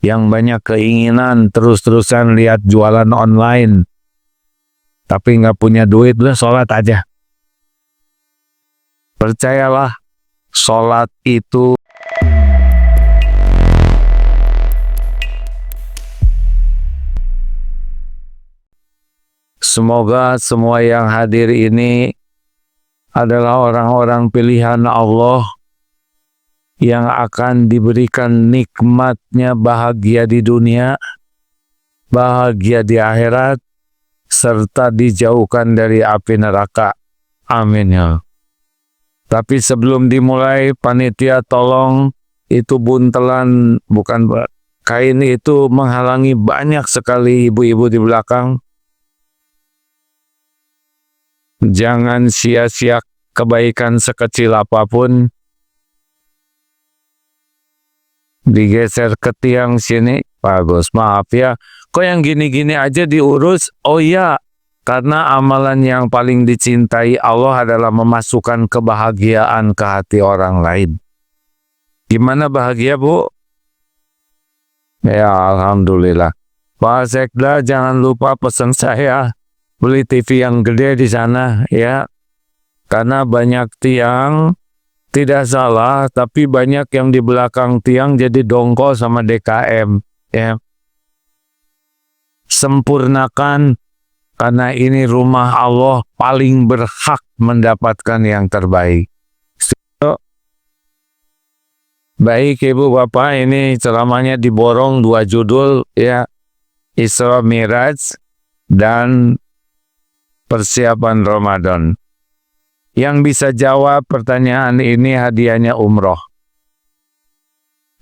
yang banyak keinginan, terus-terusan lihat jualan online, tapi nggak punya duit, udah sholat aja. Percayalah, sholat itu semoga semua yang hadir ini adalah orang-orang pilihan Allah yang akan diberikan nikmatnya bahagia di dunia, bahagia di akhirat, serta dijauhkan dari api neraka. Amin ya. Tapi sebelum dimulai, panitia tolong itu buntelan, bukan kain itu menghalangi banyak sekali ibu-ibu di belakang. Jangan sia-sia kebaikan sekecil apapun. Digeser ke tiang sini, bagus, maaf ya. Kok yang gini-gini aja diurus? Oh iya, karena amalan yang paling dicintai Allah adalah memasukkan kebahagiaan ke hati orang lain. Gimana bahagia, Bu? Ya, alhamdulillah. Pak Sekda, jangan lupa pesan saya beli TV yang gede di sana ya. Karena banyak tiang, tidak salah, tapi banyak yang di belakang tiang jadi dongkol sama DKM ya. Sempurnakan, karena ini rumah Allah, paling berhak mendapatkan yang terbaik. Baik Ibu Bapak, ini ceramahnya diborong 2 judul ya, Isra Miraj dan persiapan Ramadan. Yang bisa jawab pertanyaan ini hadiahnya umroh.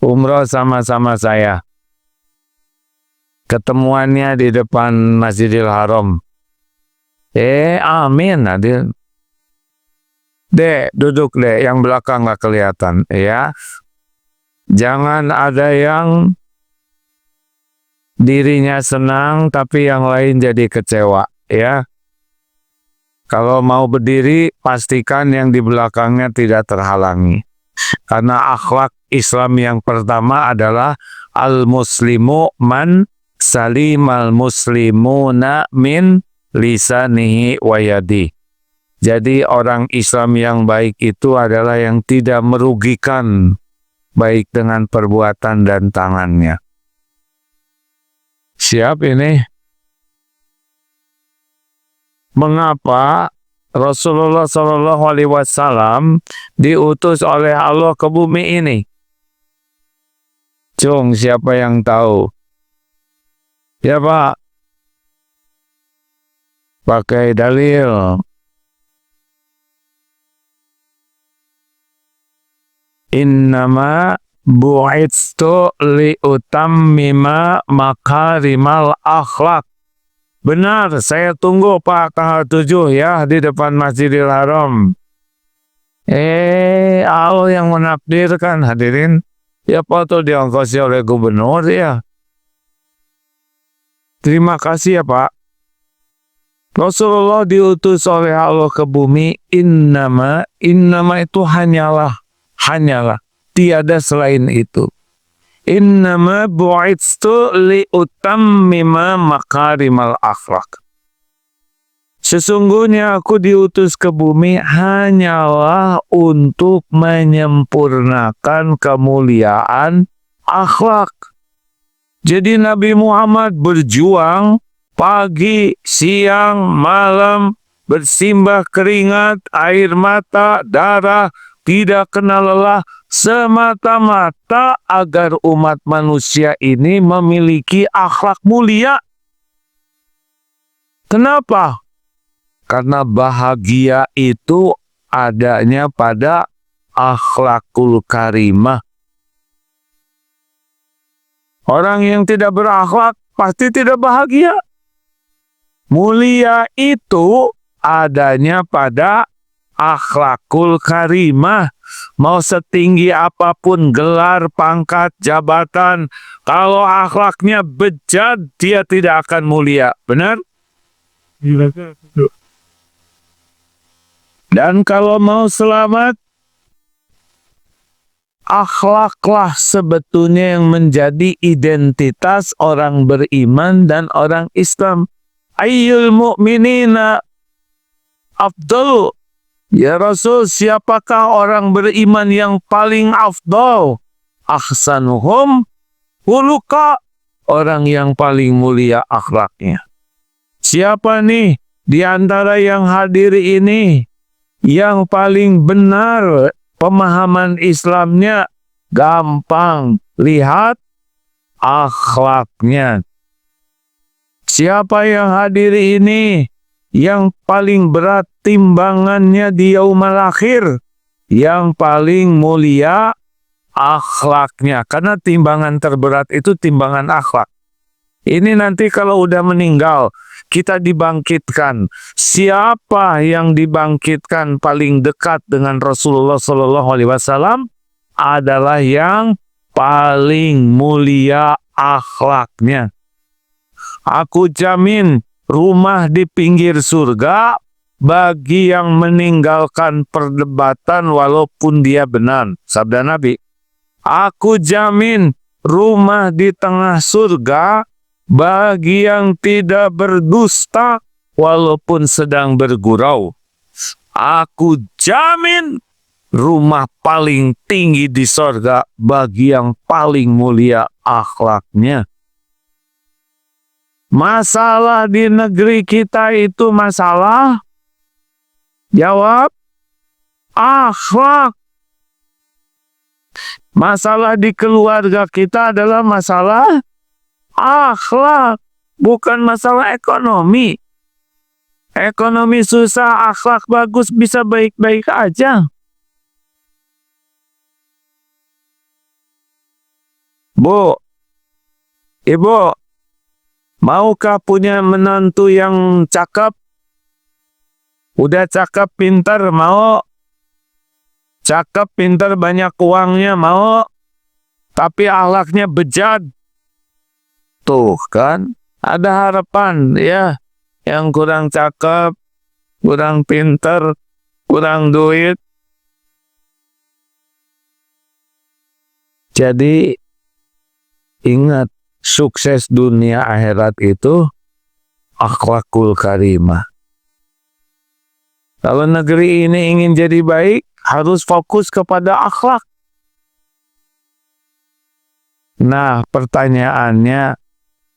Umroh sama-sama saya. Ketemuannya di depan Masjidil Haram. Amin Adil. Dek, duduk dek, yang belakang nggak kelihatan ya. Jangan ada yang dirinya senang tapi yang lain jadi kecewa ya. Kalau mau berdiri, pastikan yang di belakangnya tidak terhalangi. Karena akhlak Islam yang pertama adalah al-muslimu man salimal muslimuna min lisanihi wa yadi. Jadi orang Islam yang baik itu adalah yang tidak merugikan, baik dengan perbuatan dan tangannya. Siap ini? Mengapa Rasulullah Shallallahu Alaihi Wasallam diutus oleh Allah ke bumi ini? Cung, siapa yang tahu? Ya Pak, pakai dalil. Innama bu'itstu liutammima makarimal akhlak. Benar, saya tunggu Pak tanggal 7 ya di depan Masjidil Haram. Allah yang menakdirkan hadirin. Ya Pak, tuh diongkosi oleh gubernur ya. Terima kasih ya Pak. Rasulullah diutus oleh Allah ke bumi. Innama itu hanyalah. Tiada selain itu. Innama bu'itstu liutammima makarimal akhlak. Sesungguhnya aku diutus ke bumi hanyalah untuk menyempurnakan kemuliaan akhlak. Jadi Nabi Muhammad berjuang pagi, siang, malam, bersimbah keringat, air mata, darah, tidak kenal lelah, semata-mata agar umat manusia ini memiliki akhlak mulia. Kenapa? Karena bahagia itu adanya pada akhlakul karimah. Orang yang tidak berakhlak pasti tidak bahagia. Mulia itu adanya pada akhlakul karimah. Mau setinggi apapun gelar, pangkat, jabatan, kalau akhlaknya bejat, dia tidak akan mulia. Benar? Dan kalau mau selamat, akhlaklah sebetulnya yang menjadi identitas orang beriman dan orang Islam. Ayyul mu'minina afdalu. Ya Rasul, siapakah orang beriman yang paling afdal? Ahsanuhum khuluqa. Orang yang paling mulia akhlaknya. Siapa nih di antara yang hadir ini yang paling benar pemahaman Islamnya? Gampang, lihat akhlaknya. Siapa yang hadir ini yang paling berat timbangannya di yaumul akhir? Yang paling mulia akhlaknya. Karena timbangan terberat itu timbangan akhlak. Ini nanti kalau udah meninggal, kita dibangkitkan. Siapa yang dibangkitkan paling dekat dengan Rasulullah SAW adalah yang paling mulia akhlaknya. Aku jamin rumah di pinggir surga bagi yang meninggalkan perdebatan walaupun dia benar. Sabda Nabi. Aku jamin rumah di tengah surga bagi yang tidak berdusta walaupun sedang bergurau. Aku jamin rumah paling tinggi di surga bagi yang paling mulia akhlaknya. Masalah di negeri kita itu masalah? Jawab, akhlak. Masalah di keluarga kita adalah masalah akhlak, bukan masalah ekonomi. Ekonomi susah, akhlak bagus, bisa baik-baik aja. Bu, Ibu, maukah punya menantu yang cakep? Udah cakep, pintar, mau? Cakep, pintar, banyak uangnya, mau? Tapi akhlaknya bejat. Tuh kan, ada harapan ya. Yang kurang cakep, kurang pintar, kurang duit. Jadi, ingat, sukses dunia akhirat itu akhlakul karimah. Kalau negeri ini ingin jadi baik, harus fokus kepada akhlak. Nah, pertanyaannya,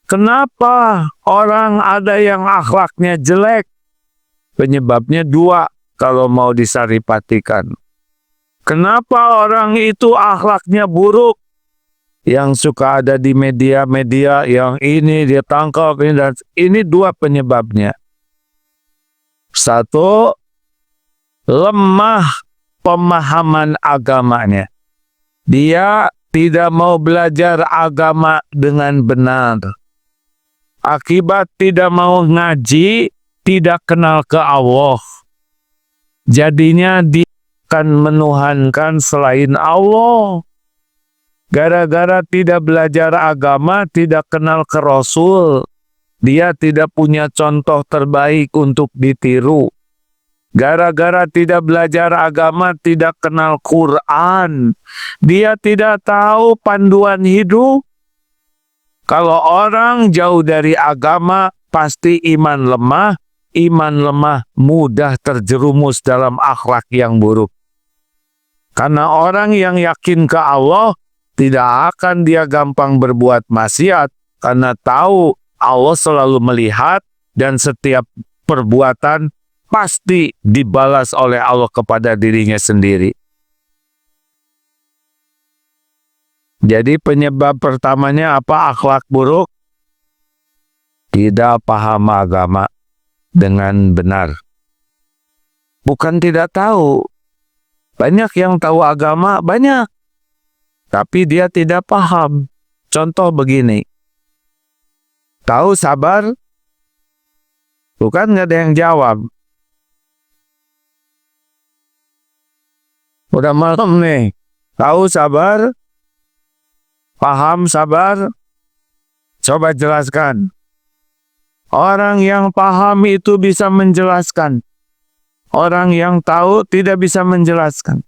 kenapa orang ada yang akhlaknya jelek? Penyebabnya dua kalau mau disaripatikan. Kenapa orang itu akhlaknya buruk? Yang suka ada di media-media, yang ini dia tangkap, ini dua penyebabnya. Satu, lemah pemahaman agamanya. Dia tidak mau belajar agama dengan benar. Akibat tidak mau ngaji, tidak kenal ke Allah. Jadinya dia akan menuhankan selain Allah. Gara-gara tidak belajar agama, tidak kenal ke Rasul, dia tidak punya contoh terbaik untuk ditiru. Gara-gara tidak belajar agama, tidak kenal Quran, dia tidak tahu panduan hidup. Kalau orang jauh dari agama, pasti iman lemah. Iman lemah mudah terjerumus dalam akhlak yang buruk. Karena orang yang yakin ke Allah, tidak akan dia gampang berbuat maksiat, karena tahu Allah selalu melihat dan setiap perbuatan pasti dibalas oleh Allah kepada dirinya sendiri. Jadi penyebab pertamanya apa akhlak buruk? Tidak paham agama dengan benar. Bukan tidak tahu. Banyak yang tahu agama, banyak. Tapi dia tidak paham. Contoh begini. Tahu sabar? Bukan nggak ada yang jawab. Udah malam nih. Tahu sabar? Paham sabar? Coba jelaskan. Orang yang paham itu bisa menjelaskan. Orang yang tahu tidak bisa menjelaskan.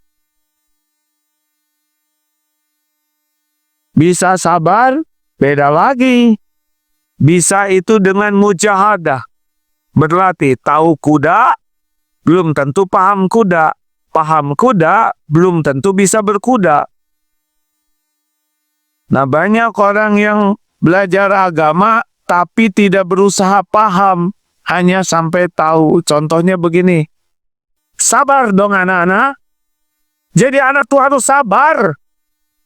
Bisa sabar, beda lagi. Bisa itu dengan mujahadah. Berlatih tahu kuda, belum tentu paham kuda. Paham kuda, belum tentu bisa berkuda. Nah, banyak orang yang belajar agama, tapi tidak berusaha paham. Hanya sampai tahu. Contohnya begini. Sabar dong anak-anak. Jadi anak tuh harus sabar.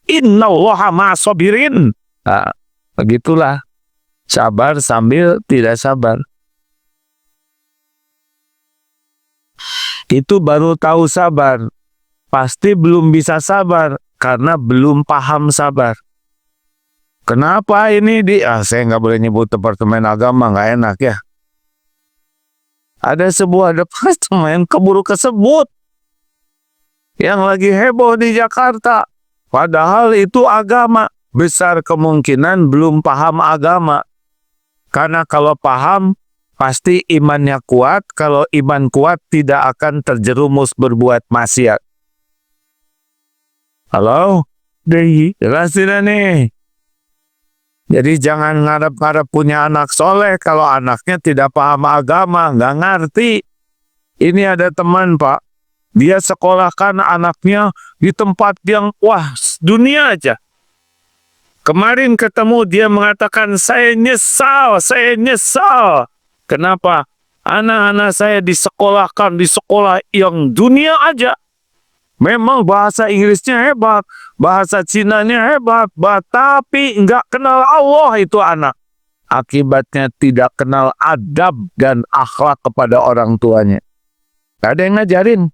Innallaha ma'as-sabirin. Nah, begitulah. Sabar sambil tidak sabar. Itu baru tahu sabar. Pasti belum bisa sabar karena belum paham sabar. Kenapa ini saya nggak boleh nyebut departemen agama, nggak enak ya. Ada sebuah departemen keburu kesebut yang lagi heboh di Jakarta. Padahal itu agama. Besar kemungkinan belum paham agama. Karena kalau paham, pasti imannya kuat. Kalau iman kuat, tidak akan terjerumus berbuat maksiat. Halo? Jelas tidak nih? Jadi jangan ngarep-ngarep punya anak soleh kalau anaknya tidak paham agama, nggak ngerti. Ini ada teman, Pak. Dia sekolahkan anaknya di tempat yang, wah, dunia aja. Kemarin ketemu dia mengatakan, saya nyesal. Kenapa? Anak-anak saya disekolahkan di sekolah yang dunia aja. Memang bahasa Inggrisnya hebat, bahasa Cinanya hebat, tapi nggak kenal Allah itu anak. Akibatnya tidak kenal adab dan akhlak kepada orang tuanya. Gak ada yang ngajarin.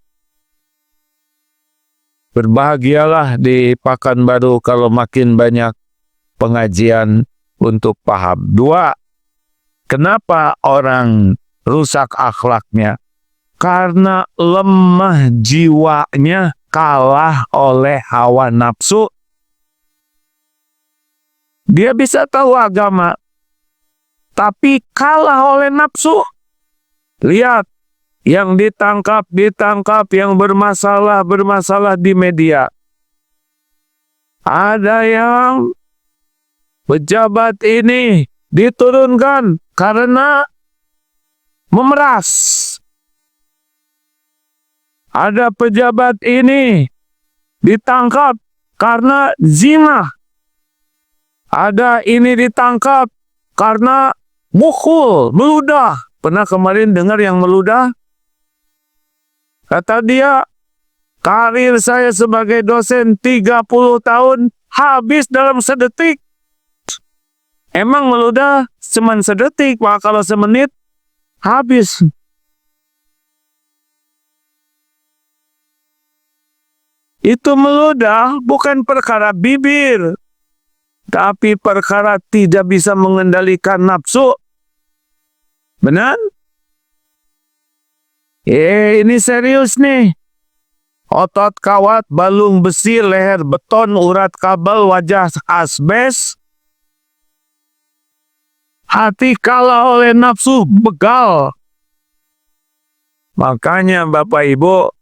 Berbahagialah di Pekanbaru kalau makin banyak pengajian untuk paham. 2. Kenapa orang rusak akhlaknya? Karena lemah jiwanya, kalah oleh hawa nafsu. Dia bisa tahu agama, tapi kalah oleh nafsu. Lihat, yang ditangkap, yang bermasalah di media. Ada yang pejabat ini diturunkan karena memeras. Ada pejabat ini ditangkap karena zina. Ada ini ditangkap karena mukul, meludah. Pernah kemarin dengar yang meludah? Kata dia, karir saya sebagai dosen 30 tahun habis dalam sedetik. Emang meludah cuma sedetik, Pak. Kalau semenit, habis. Itu meludah bukan perkara bibir, tapi perkara tidak bisa mengendalikan nafsu. Benar? Ini serius nih. Otot kawat, balung besi, leher beton, urat kabel, wajah asbes. Hati kalah oleh nafsu, begal. Makanya Bapak Ibu,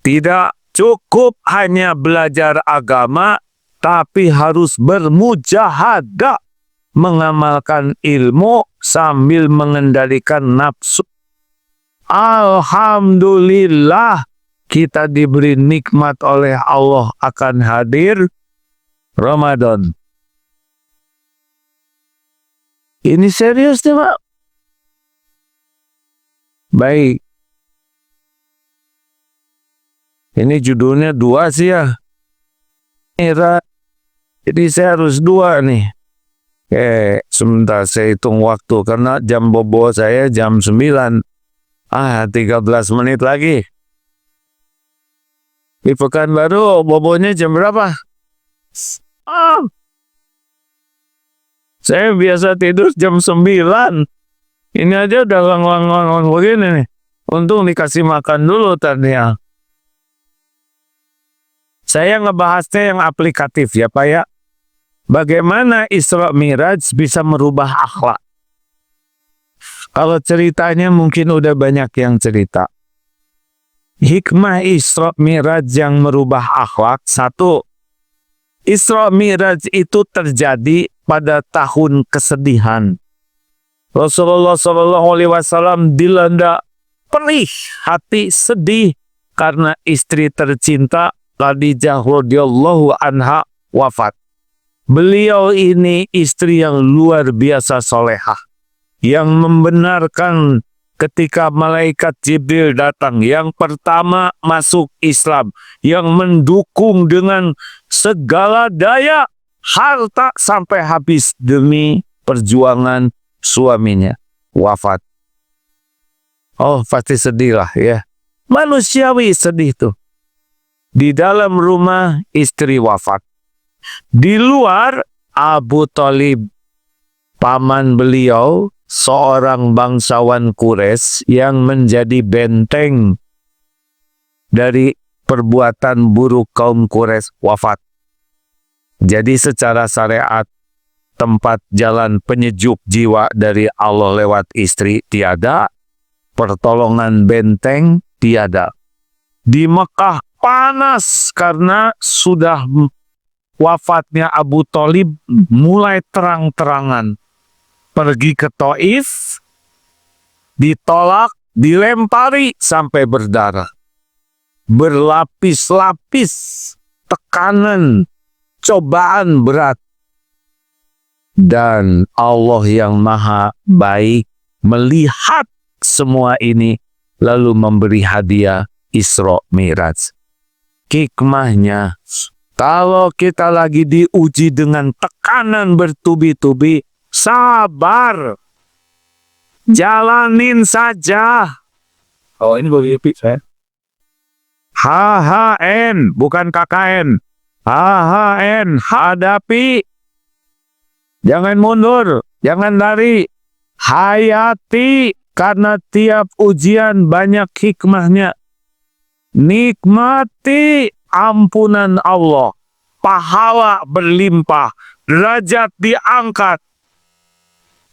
tidak cukup hanya belajar agama, tapi harus bermujahadah mengamalkan ilmu sambil mengendalikan nafsu. Alhamdulillah, kita diberi nikmat oleh Allah akan hadir Ramadan. Ini serius nih, Pak. Baik. Ini judulnya 2 sih ya. Jadi saya harus 2 nih. Sebentar saya hitung waktu karena jam bobo saya jam 9. 13 menit lagi. Di Pekanbaru bobonya jam berapa? Saya biasa tidur jam 9. Ini aja udah lang begini nih. Untung dikasih makan dulu tadi ya. Saya ngebahasnya yang aplikatif ya Pak ya. Bagaimana Isra Miraj bisa merubah akhlak? Kalau ceritanya mungkin udah banyak yang cerita. Hikmah Isra Miraj yang merubah akhlak. 1. Isra Mi'raj itu terjadi pada tahun kesedihan. Rasulullah SAW dilanda perih hati, sedih karena istri tercinta Khadijah radhiyallahu anha wafat. Beliau ini istri yang luar biasa solehah, yang membenarkan ketika malaikat Jibril datang, yang pertama masuk Islam, yang mendukung dengan segala daya, harta sampai habis demi perjuangan suaminya wafat. Oh, pasti sedih lah ya. Manusiawi sedih tuh. Di dalam rumah istri wafat. Di luar Abu Thalib, paman beliau, seorang bangsawan Quraisy yang menjadi benteng dari perbuatan buruk kaum Quraisy, wafat. Jadi secara syariat, tempat jalan penyejuk jiwa dari Allah lewat istri tiada, pertolongan benteng tiada. Di Mekah panas karena sudah wafatnya Abu Thalib, mulai terang-terangan. Pergi ke Taif, ditolak, dilempari sampai berdarah. Berlapis-lapis tekanan, cobaan berat. Dan Allah yang maha baik melihat semua ini lalu memberi hadiah Isra Mi'raj. Hikmahnya, kalau kita lagi diuji dengan tekanan bertubi-tubi, sabar. Jalanin saja. Oh, ini boleh saya. HHN, bukan KKN. HHN, hadapi. Jangan mundur, jangan lari. Hayati, karena tiap ujian banyak hikmahnya. Nikmati ampunan Allah. Pahala berlimpah, derajat diangkat.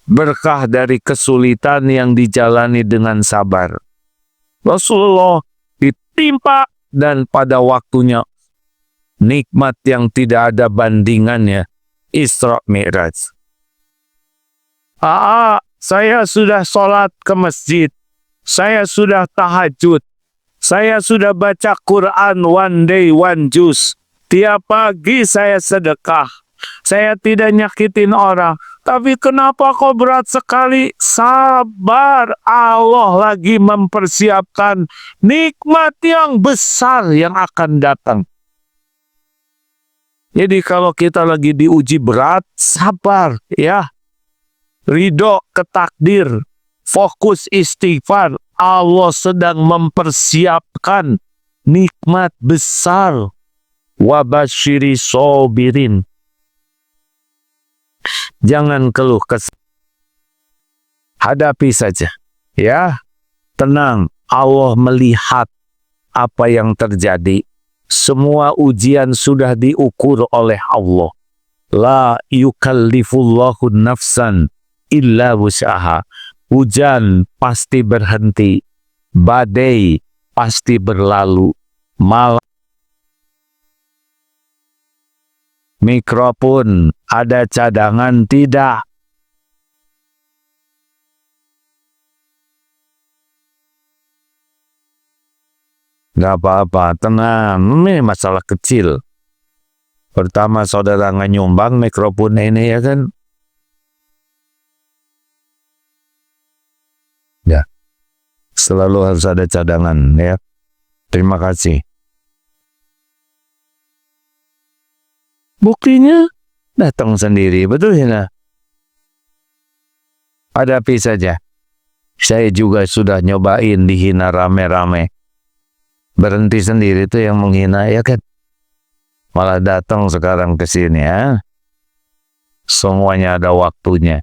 Berkah dari kesulitan yang dijalani dengan sabar. Rasulullah ditimpa dan pada waktunya nikmat yang tidak ada bandingannya, Isra Mi'raj. Saya sudah sholat ke masjid. Saya sudah tahajud. Saya sudah baca Quran one day, one juz. Tiap pagi saya sedekah. Saya tidak nyakitin orang. Tapi kenapa kok berat sekali? Sabar, Allah lagi mempersiapkan nikmat yang besar yang akan datang. Jadi kalau kita lagi diuji berat, sabar ya. Ridho ke takdir, fokus istighfar. Allah sedang mempersiapkan nikmat besar. Wabasyiri sobirin. Jangan keluh kesah. Hadapi saja. Ya, tenang. Allah melihat apa yang terjadi. Semua ujian sudah diukur oleh Allah. La yukallifullahu nafsan illa wus'aha. Hujan pasti berhenti. Badai pasti berlalu. Malam. Mikrofon ada cadangan tidak? Gak apa-apa, tenang. Ini masalah kecil. Pertama saudara nggak nyumbang mikrofon ini ya kan? Ya. Selalu harus ada cadangan ya. Terima kasih. Buktinya datang sendiri, betul ya? Hadapi saja. Saya juga sudah nyobain dihina rame-rame. Berhenti sendiri itu yang menghina ya kan? Malah datang sekarang ke sini ya. Semuanya ada waktunya.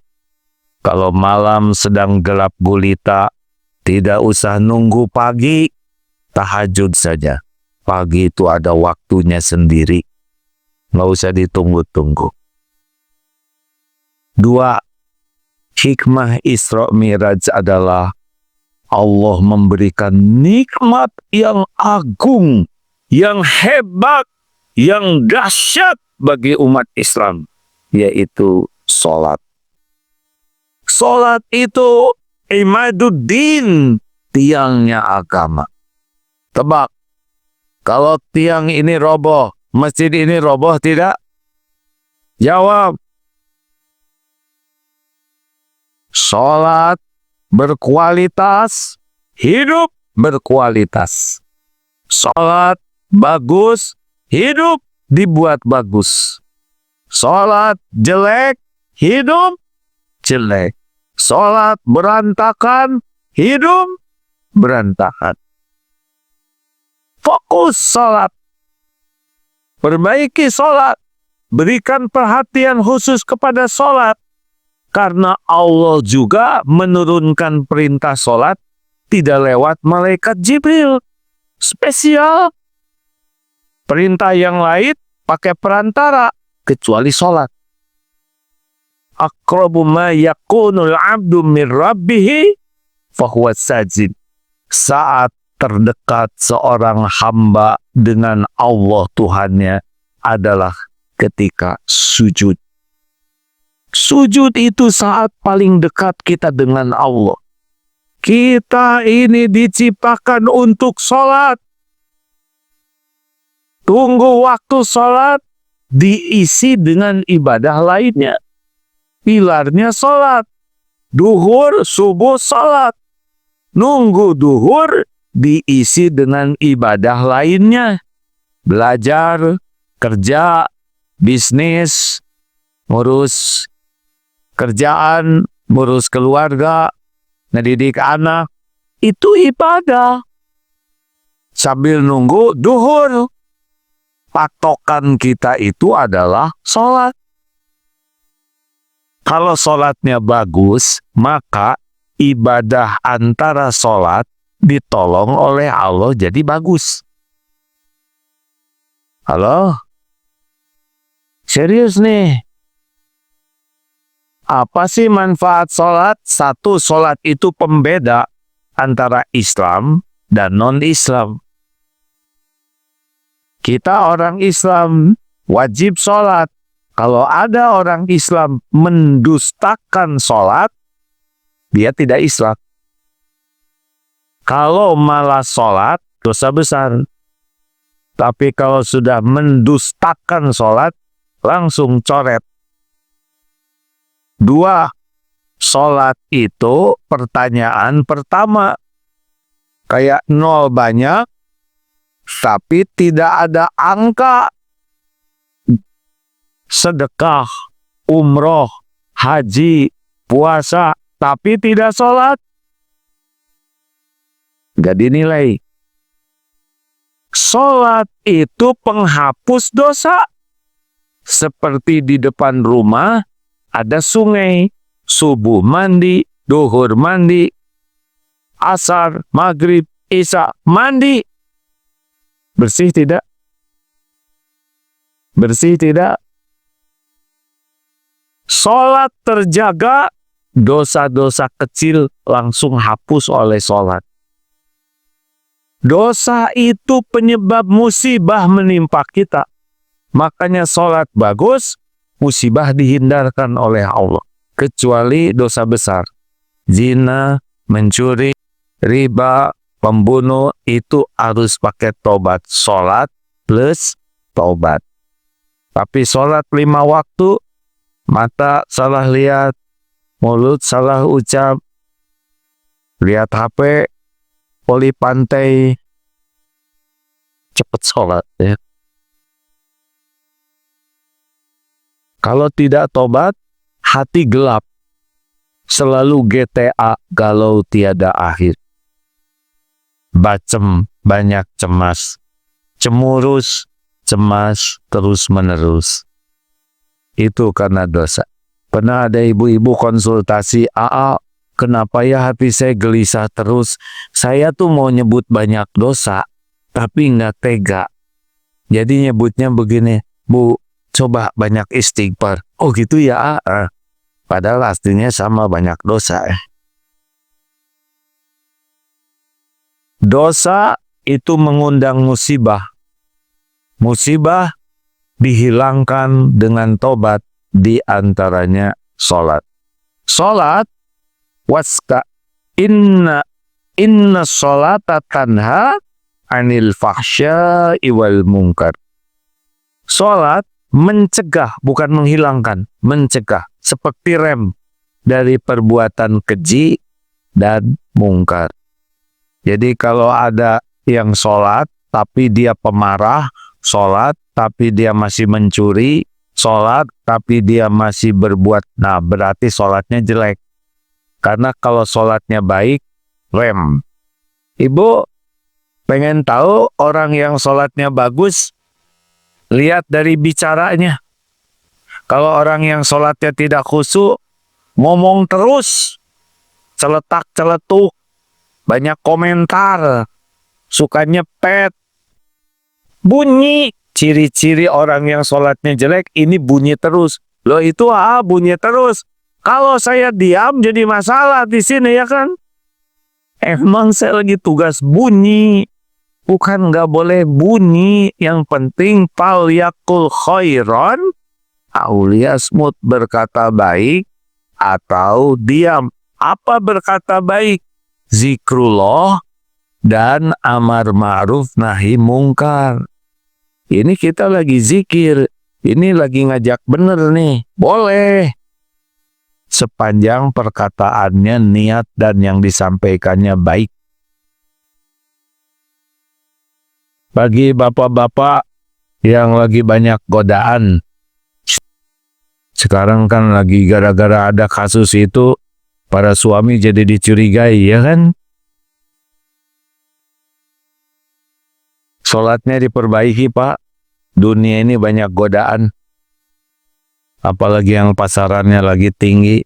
Kalau malam sedang gelap gulita, tidak usah nunggu pagi, tahajud saja. Pagi itu ada waktunya sendiri. Nggak usah ditunggu-tunggu. 2. Hikmah Isra Mi'raj adalah Allah memberikan nikmat yang agung, yang hebat, yang dahsyat bagi umat Islam, yaitu sholat. Sholat itu imaduddin, tiangnya agama. Tebak, kalau tiang ini roboh, masjid ini roboh tidak? Jawab. Sholat berkualitas, hidup berkualitas. Sholat bagus, hidup dibuat bagus. Sholat jelek, hidup jelek. Sholat berantakan, hidup berantakan. Fokus sholat. Perbaiki sholat. Berikan perhatian khusus kepada sholat. Karena Allah juga menurunkan perintah sholat tidak lewat malaikat Jibril. Spesial. Perintah yang lain pakai perantara kecuali sholat. Aqrabu ma yakunul abdu min rabbihi fahuwa sajid. Saat terdekat seorang hamba dengan Allah Tuhannya adalah ketika sujud. Sujud itu saat paling dekat kita dengan Allah. Kita ini diciptakan untuk sholat. Tunggu waktu sholat diisi dengan ibadah lainnya. Pilarnya sholat. Duhur, subuh, sholat. Nunggu duhur diisi dengan ibadah lainnya. Belajar, kerja, bisnis, ngurus kerjaan, ngurus keluarga, ngedidik anak. Itu ibadah. Sambil nunggu duhur. Patokan kita itu adalah sholat. Kalau sholatnya bagus, maka ibadah antara sholat ditolong oleh Allah jadi bagus. Halo? Serius nih? Apa sih manfaat sholat? Satu, sholat itu pembeda antara Islam dan non-Islam. Kita orang Islam wajib sholat. Kalau ada orang Islam mendustakan sholat, dia tidak Islam. Kalau malah sholat, dosa besar. Tapi kalau sudah mendustakan sholat, langsung coret. Dua, sholat itu pertanyaan pertama. Kayak nol banyak, tapi tidak ada angka. Sedekah, umroh, haji, puasa, tapi tidak sholat, gak dinilai. Sholat itu penghapus dosa. Seperti di depan rumah ada sungai, subuh mandi, duhur mandi, asar, maghrib, isya mandi. Bersih tidak? Bersih tidak? Sholat terjaga, dosa-dosa kecil langsung hapus oleh sholat. Dosa itu penyebab musibah menimpa kita. Makanya sholat bagus, musibah dihindarkan oleh Allah. Kecuali dosa besar. Zina, mencuri, riba, pembunuh, itu harus pakai tobat. Sholat plus tobat. Tapi sholat 5 waktu, mata salah lihat, mulut salah ucap, lihat HP, poli pantai, cepat sholat ya. Kalau tidak tobat, hati gelap, selalu GTA, galau tiada akhir. Bacem, banyak cemas, cemurus, cemas terus menerus. Itu karena dosa. Pernah ada ibu-ibu konsultasi, "AA, kenapa ya hati saya gelisah terus? Saya tuh mau nyebut banyak dosa, tapi nggak tega. Jadi nyebutnya begini, Bu, coba banyak istighfar." Oh gitu ya, AA. Padahal aslinya sama, banyak dosa. Dosa itu mengundang musibah. Musibah dihilangkan dengan tobat, di antaranya sholat. Sholat waska inna sholata tanha anil fahsya'i wal munkar. Sholat mencegah, bukan menghilangkan, mencegah, seperti rem dari perbuatan keji dan mungkar. Jadi kalau ada yang sholat tapi dia pemarah, sholat tapi dia masih mencuri, sholat tapi dia masih berbuat, nah berarti sholatnya jelek. Karena kalau sholatnya baik, rem. Ibu pengen tahu orang yang sholatnya bagus, lihat dari bicaranya. Kalau orang yang sholatnya tidak khusyuk, ngomong terus, celetak-celetuk, banyak komentar, suka nyepet, bunyi. Ciri-ciri orang yang sholatnya jelek, ini bunyi terus. Loh itu bunyi terus. Kalau saya diam jadi masalah di sini ya kan? Emang saya lagi tugas bunyi. Bukan nggak boleh bunyi. Yang penting fal yakul khairon, auliyasmut, berkata baik atau diam. Apa berkata baik? Zikrullah dan amar ma'ruf nahi mungkar. Ini kita lagi zikir, ini lagi ngajak bener nih, boleh. Sepanjang perkataannya niat dan yang disampaikannya baik. Bagi bapak-bapak yang lagi banyak godaan, sekarang kan lagi gara-gara ada kasus itu, para suami jadi dicurigai, ya kan? Sholatnya diperbaiki, Pak. Dunia ini banyak godaan. Apalagi yang pasarannya lagi tinggi.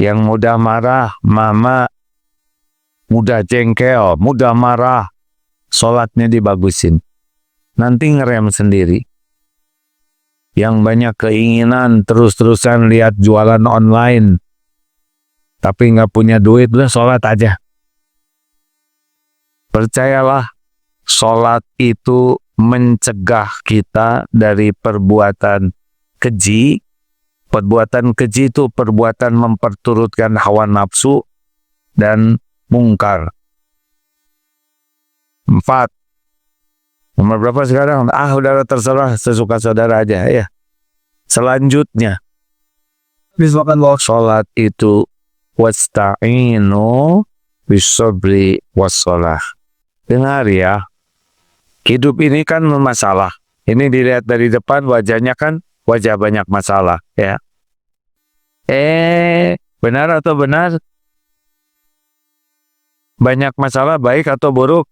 Yang mudah marah, mama. Mudah jengkel, mudah marah. Sholatnya dibagusin. Nanti ngerem sendiri. Yang banyak keinginan, terus-terusan lihat jualan online. Tapi nggak punya duit, udah sholat aja. Percayalah, sholat itu mencegah kita dari perbuatan keji. Perbuatan keji itu perbuatan memperturutkan hawa nafsu dan mungkar. 4. Nomor berapa sekarang? Udah terserah, sesuka saudara aja ya. Selanjutnya, sholat itu wasta'inu bisabri wassalah. Dengar ya, hidup ini kan bermasalah. Ini dilihat dari depan, wajahnya kan wajah banyak masalah ya. Benar atau benar? Banyak masalah baik atau buruk?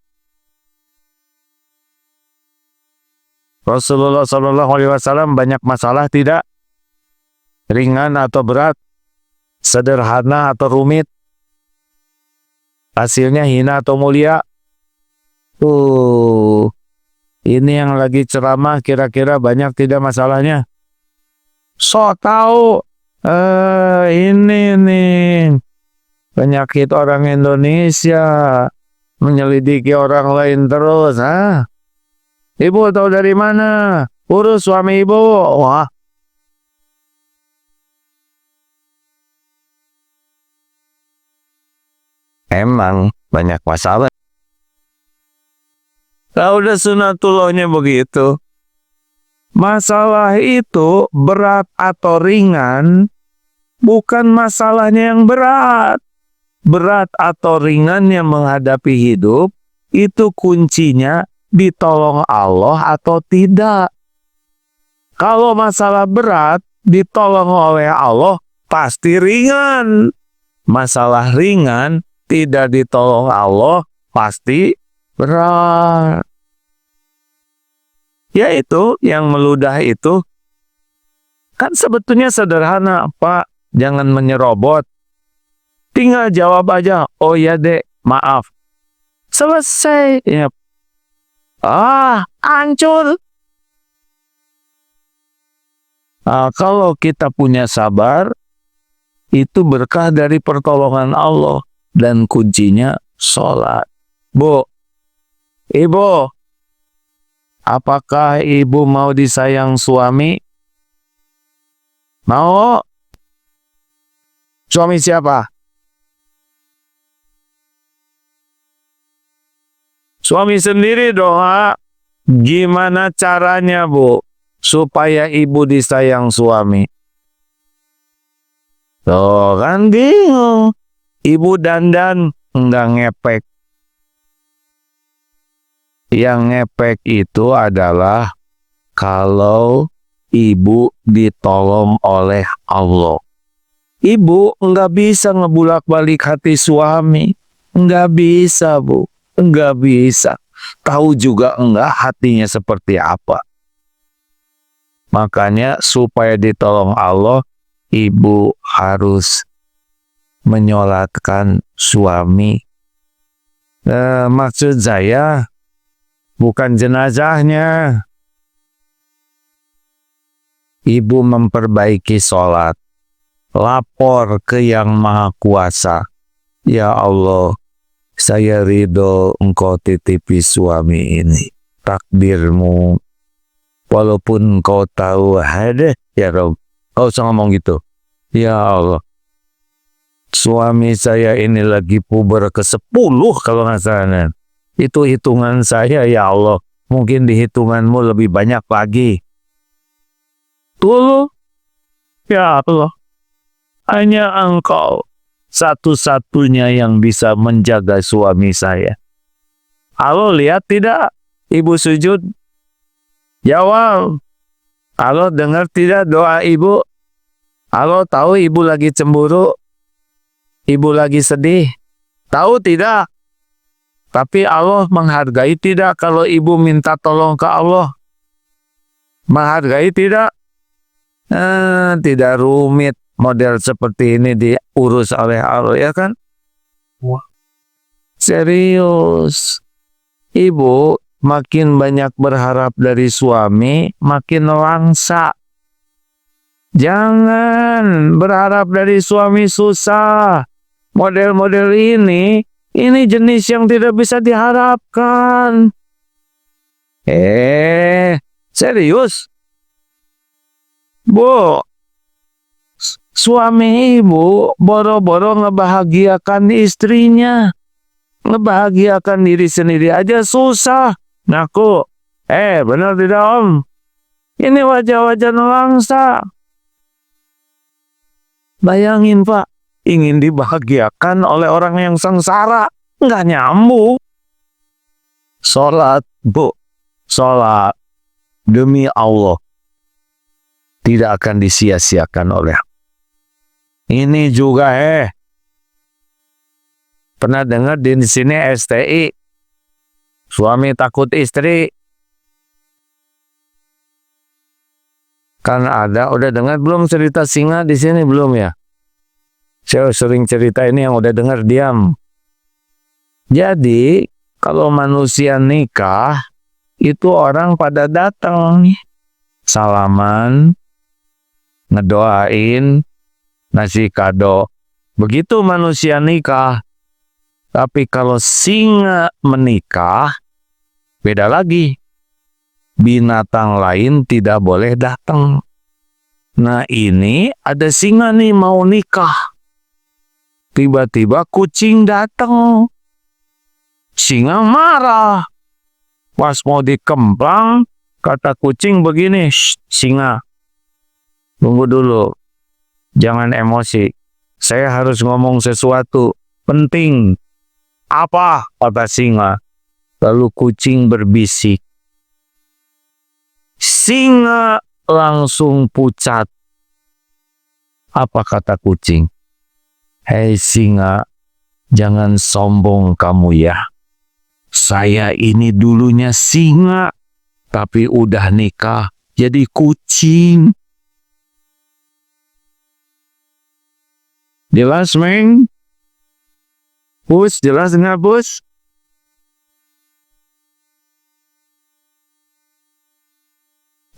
Rasulullah SAW banyak masalah tidak? Ringan atau berat? Sederhana atau rumit? Hasilnya hina atau mulia? Ini yang lagi ceramah kira-kira banyak tidak masalahnya? So tahu, ini nih penyakit orang Indonesia, menyelidiki orang lain terus. Ibu tahu dari mana? Urus suami ibu. Wah. Emang banyak masalah. Kalau udah sunatullahnya begitu. Masalah itu berat atau ringan, bukan masalahnya yang berat. Berat atau ringannya menghadapi hidup, itu kuncinya ditolong Allah atau tidak. Kalau masalah berat, ditolong oleh Allah, pasti ringan. Masalah ringan, tidak ditolong Allah, pasti berat. Yaitu yang meludah itu kan sebetulnya sederhana, Pak. Jangan menyerobot. Tinggal jawab aja, oh ya dek, maaf. Selesai. Ya. Hancur. Kalau kita punya sabar, itu berkah dari pertolongan Allah. Dan kuncinya sholat. Bu, ibu, Apakah ibu mau disayang suami? Mau? Suami siapa? Suami sendiri doa. Gimana caranya, Bu, supaya ibu disayang suami? Tuh kan bingung. Ibu dandan enggak ngepek. Yang ngepek itu adalah kalau ibu ditolong oleh Allah. Ibu enggak bisa ngebulak-balik hati suami. Enggak bisa, Bu. Enggak bisa. Tahu juga enggak hatinya seperti apa. Makanya supaya ditolong Allah, ibu harus menyolatkan suami. Maksud saya bukan jenazahnya. Ibu memperbaiki sholat. Lapor ke Yang Maha Kuasa. Ya Allah, saya ridho Engkau titipi suami ini. Takdirmu. Walaupun Engkau tahu, ada ya Rob. Kau usah ngomong gitu. Ya Allah, suami saya ini lagi puber ke-10 kalau nggak salah. Itu hitungan saya, ya Allah. Mungkin di hitunganmu lebih banyak lagi. Tuh, ya Allah. Hanya Engkau satu-satunya yang bisa menjaga suami saya. Allah lihat tidak? Ibu sujud. Jawab. Allah dengar tidak doa ibu? Allah tahu ibu lagi cemburu. Ibu lagi sedih. Tahu tidak? Tapi Allah menghargai tidak kalau ibu minta tolong ke Allah? Menghargai tidak? Tidak rumit. Model seperti ini diurus oleh Allah, ya kan? Wah. Serius. Ibu makin banyak berharap dari suami, makin langsa. Jangan berharap dari suami susah. Model-model ini jenis yang tidak bisa diharapkan. Serius? Bu, suami ibu boro-boro ngebahagiakan istrinya. Ngebahagiakan diri sendiri aja susah. Ngaku. Benar tidak Om? Ini wajah-wajah nelangsa. Bayangin Pak, ingin dibahagiakan oleh orang yang sengsara. Nggak nyambung. Sholat, Bu. Sholat. Demi Allah. Tidak akan disia-siakan oleh. Ini juga pernah dengar di sini STI. Suami takut istri. Kan ada, udah dengar belum cerita singa di sini belum ya? Saya sering cerita ini, yang udah dengar diam. Jadi kalau manusia nikah itu orang pada datang, salaman, ngedoain, ngasih kado. Begitu manusia nikah. Tapi kalau singa menikah, beda lagi. Binatang lain tidak boleh datang. Nah ini ada singa nih mau nikah. Tiba-tiba kucing datang. Singa marah. Pas mau dikemplang, kata kucing begini, singa, tunggu dulu. Jangan emosi. Saya harus ngomong sesuatu penting. Apa? Kata singa. Lalu kucing berbisik. Singa langsung pucat. Apa kata kucing? Hei singa, jangan sombong kamu ya. Saya ini dulunya singa, tapi udah nikah jadi kucing. Jelas, Meng? Bus, jelas nggak, Bus?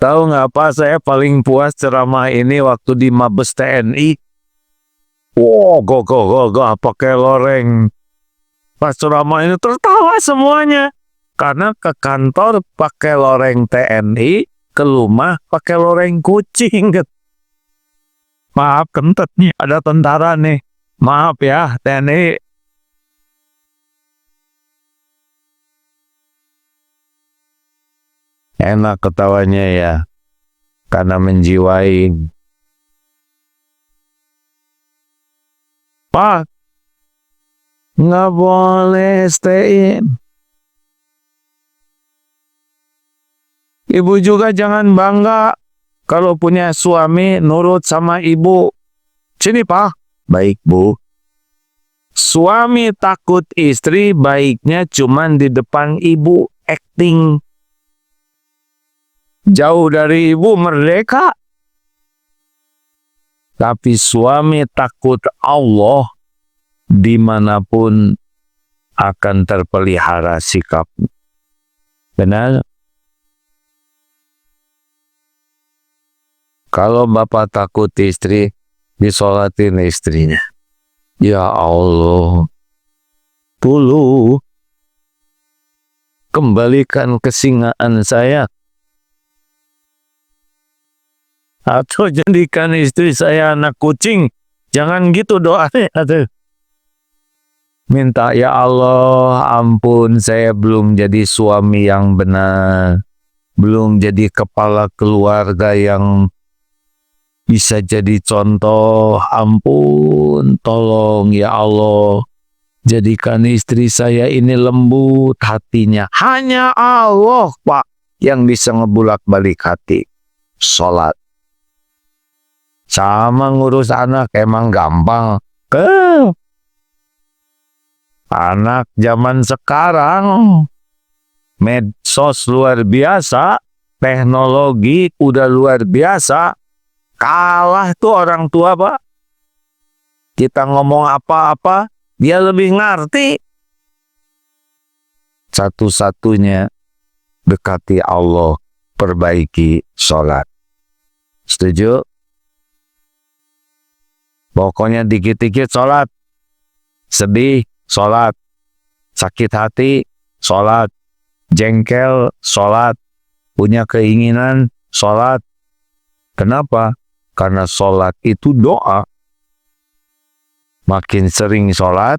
Tahu nggak apa saya paling puas ceramah ini waktu di Mabes TNI? Wow, go, pakai loreng. Pas ceramah ini tertawa semuanya. Karena ke kantor pakai loreng TNI, ke rumah pakai loreng kucing. Maaf kentet nih, ada tentara nih. Maaf ya TNI. Enak ketawanya ya, karena menjiwai. Pak, nggak boleh stay in. Ibu juga jangan bangga kalau punya suami nurut sama ibu. Sini Pak. Baik Bu. Suami takut istri baiknya cuman di depan ibu acting. Jauh dari ibu merdeka. Tapi suami takut Allah dimanapun akan terpelihara sikap. Benar? Kalau bapak takut istri, disolatin istrinya. Ya Allah, dulu kembalikan kesingaan saya. Atau jadikan istri saya anak kucing. Jangan gitu doanya. Minta ya Allah, ampun saya belum jadi suami yang benar. Belum jadi kepala keluarga yang bisa jadi contoh. Ampun, tolong ya Allah. Jadikan istri saya ini lembut hatinya. Hanya Allah Pak yang bisa ngebulak-balik hati. Sholat. Sama ngurus anak emang gampang. Anak zaman sekarang medsos luar biasa, teknologi udah luar biasa. Kalah tuh orang tua Pak. Kita ngomong apa-apa, dia lebih ngerti. Satu-satunya dekati Allah, perbaiki sholat. Setuju? Pokoknya dikit-dikit sholat. Sedih, sholat. Sakit hati, sholat. Jengkel, sholat. Punya keinginan, sholat. Kenapa? Karena sholat itu doa. Makin sering sholat,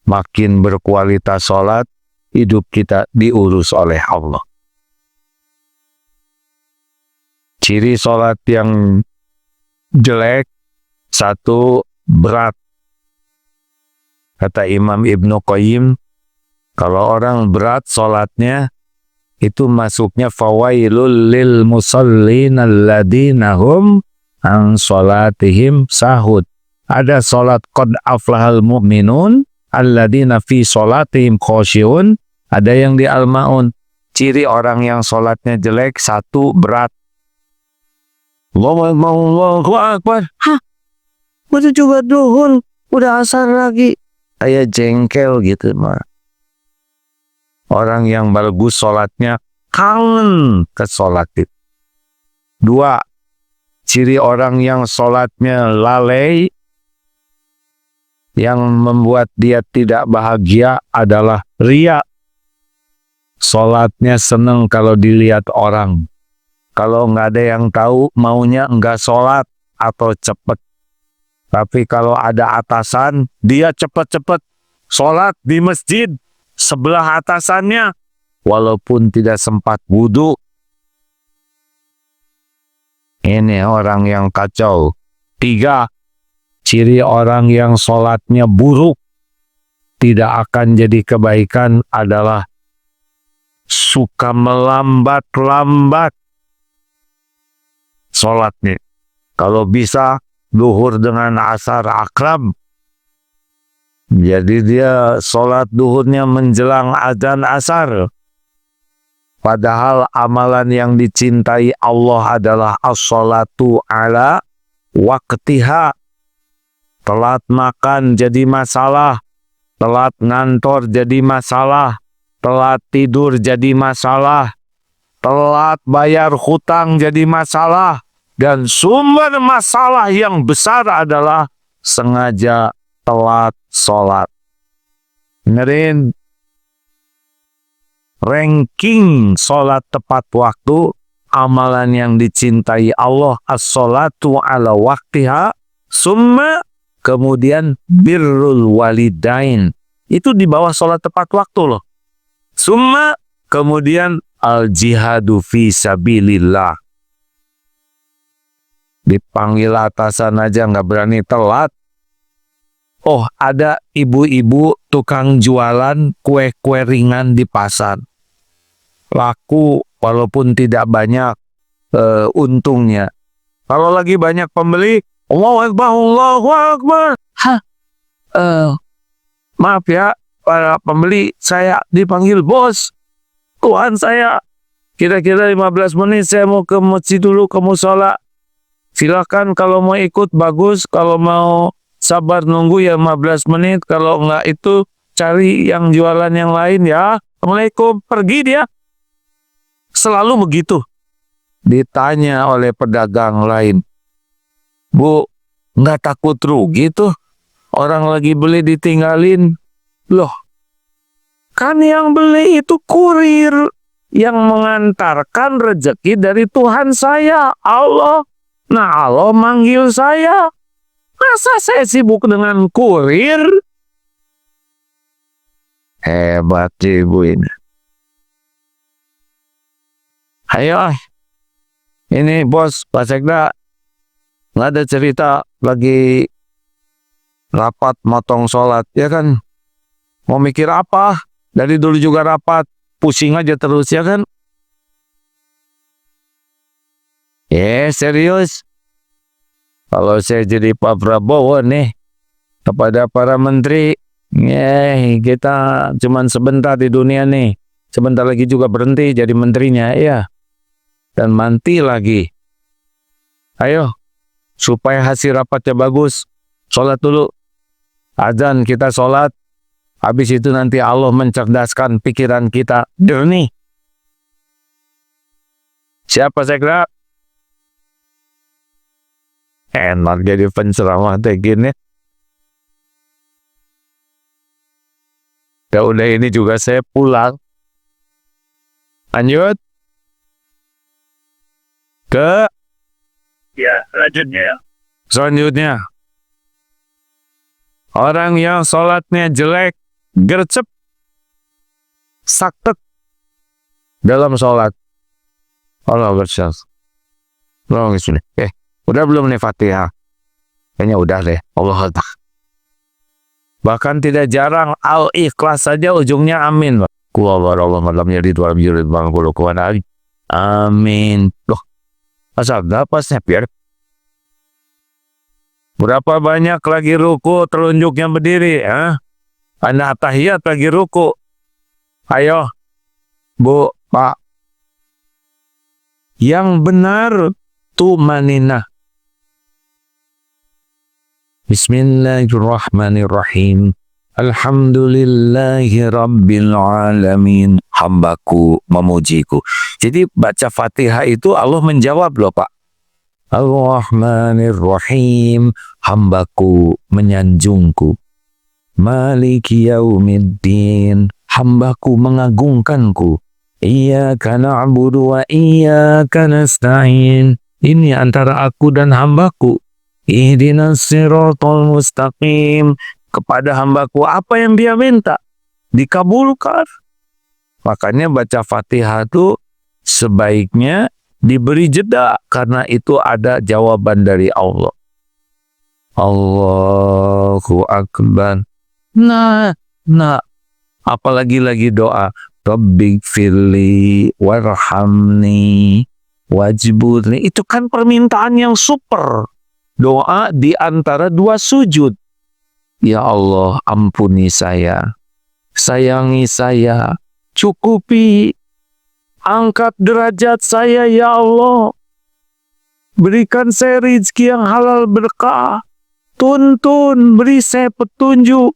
makin berkualitas sholat, hidup kita diurus oleh Allah. Ciri sholat yang jelek, satu, berat. Kata Imam Ibnu Qayyim, kalau orang berat sholatnya, itu masuknya fawailul lil musallin alladzina hum an sholatihim sahud. Ada sholat qad aflahal mu'minun alladzina fi sholatihim khosyiun. Ada yang di Al-Ma'un. Ciri orang yang sholatnya jelek, satu, berat. Allahu Akbar. Hah? Udah juga duhun, udah asar lagi. Kayak jengkel gitu mah. Orang yang bagus sholatnya kangen ke sholat itu. Dua, ciri orang yang sholatnya lalai, yang membuat dia tidak bahagia adalah riya. Sholatnya seneng kalau dilihat orang. Kalau nggak ada yang tahu, maunya nggak sholat atau cepet. Tapi kalau ada atasan, dia cepet-cepet sholat di masjid sebelah atasannya, walaupun tidak sempat wudhu. Ini orang yang kacau. Tiga, ciri orang yang sholatnya buruk, tidak akan jadi kebaikan adalah suka melambat-lambat sholatnya. Kalau bisa, duhur dengan asar akrab. Jadi dia sholat duhurnya menjelang azan asar. Padahal amalan yang dicintai Allah adalah as-sholatu ala waqtiha. Telat makan jadi masalah. Telat ngantor jadi masalah. Telat tidur jadi masalah. Telat bayar hutang jadi masalah. Dan sumber masalah yang besar adalah sengaja telat sholat. Dengerin. ranking sholat tepat waktu, amalan yang dicintai Allah, as-sholatu ala waktiha, summa kemudian birrul walidain. Itu di bawah sholat tepat waktu loh. Summa kemudian al-jihadu fi sabilillah. Dipanggil atasan aja nggak berani telat. Oh, ada ibu-ibu tukang jualan kue-kue ringan di pasar. Laku walaupun tidak banyak untungnya. Kalau lagi banyak pembeli, Allahu Akbar, Allahu Akbar. Maaf ya, para pembeli, saya dipanggil bos. Tuhan saya, kira-kira 15 menit saya mau ke masjid dulu, ke musola. Silakan kalau mau ikut bagus, kalau mau sabar nunggu ya 15 menit, kalau enggak itu cari yang jualan yang lain ya. Assalamualaikum, pergi dia. Selalu begitu. Ditanya oleh pedagang lain, Bu, nggak takut rugi tuh? Orang lagi beli ditinggalin. Loh, kan yang beli itu kurir yang mengantarkan rezeki dari Tuhan saya, Allah. Nah, Allah manggil saya. Masa saya sibuk dengan kurir? Hebat ibu ini. Ayo, ini bos, Pak Sekda, nggak ada cerita lagi rapat motong sholat, ya kan? Mau mikir apa? Dari dulu juga rapat, pusing aja terus, ya kan? Serius. Kalau saya jadi Pak Prabowo nih, kepada para menteri, kita cuman sebentar di dunia nih. Sebentar lagi juga berhenti jadi menterinya, ya. Dan mati lagi. Ayo, supaya hasil rapatnya bagus, sholat dulu. Azan kita sholat, habis itu nanti Allah mencerdaskan pikiran kita. Jernih. Siapa Sekda? Enak jadi penceramah kayak gini. Ya udah, ini juga saya pulang. Lanjut. Selanjutnya. Orang yang sholatnya jelek, gercep, saktek dalam sholat. Allah bersyaf. Udah belum nih Fatihah? Kayaknya udah deh. Allah Akbar. Bahkan tidak jarang al-ikhlas saja ujungnya amin. Amin. Loh, asal dapasnya biar. Berapa banyak lagi ruku telunjuknya berdiri, Anda tahiyat lagi ruku. Ayo, Bu, Pak. Yang benar tumaninah. Bismillahirrahmanirrahim. Alhamdulillahi rabbil alamin. Hambaku memujiku. Jadi baca Fatihah itu Allah menjawab loh Pak. Ar-Rahmanir-Rahim. Hambaku menyanjungku. Maliki yaumiddin. Hambaku mengagungkanku. Iyyaka na'budu wa iyyaka nasta'in. Ini antara aku dan hambaku. Ihdinas siratal mustaqim. Kepada hambaku apa yang dia minta dikabulkan. Makanya baca Fatihah itu sebaiknya diberi jeda karena itu ada jawaban dari Allah. Allahu Akbar. Nah, apalagi lagi doa. Rabbighfirli warhamni wajburni. Itu kan permintaan yang super. Doa di antara dua sujud. Ya Allah, ampuni saya. Sayangi saya. Cukupi. Angkat derajat saya, ya Allah. Berikan saya rezeki yang halal berkah. Tuntun, beri saya petunjuk.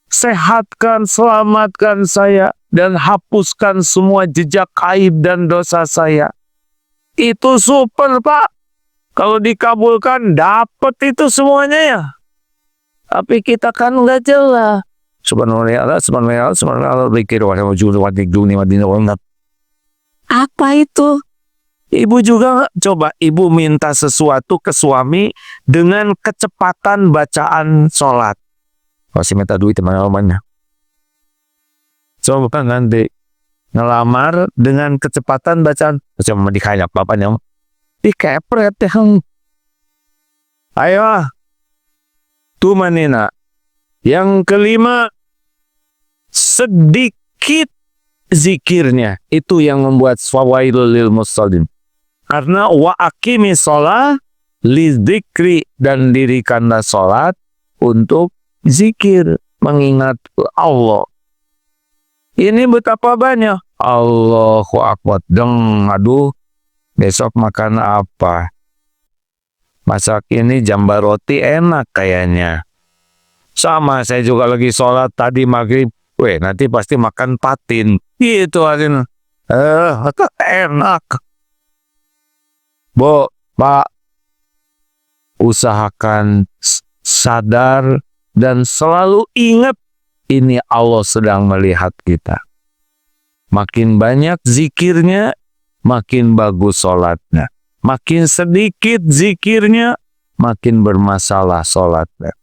Sehatkan, selamatkan saya. Dan hapuskan semua jejak aib dan dosa saya. Itu super, Pak. Kalau dikabulkan, dapat itu semuanya ya. Tapi kita kan nggak jelas. Apa itu? Ibu juga coba ibu minta sesuatu ke suami dengan kecepatan bacaan sholat. Masih minta duit teman-temannya. Coba nanti ngelamar dengan kecepatan bacaan. Coba dikayak bapaknya. Dikepret yang. Ayo. Tuh manina. Yang kelima, sedikit zikirnya. Itu yang membuat fawailul lil musallin. Karena wa aqimi sholat li dzikri, dan dirikanlah sholat untuk zikir, mengingat Allah. Ini betapa banyak. Allahu Akbar. Aduh, besok makan apa? Masak ini jambar roti enak kayaknya. Sama, saya juga lagi sholat tadi maghrib. Nanti pasti makan patin. Gitu artinya. Enak. Bu, Pak, usahakan sadar dan selalu ingat ini Allah sedang melihat kita. Makin banyak zikirnya, makin bagus sholatnya. Makin sedikit zikirnya, makin bermasalah sholatnya.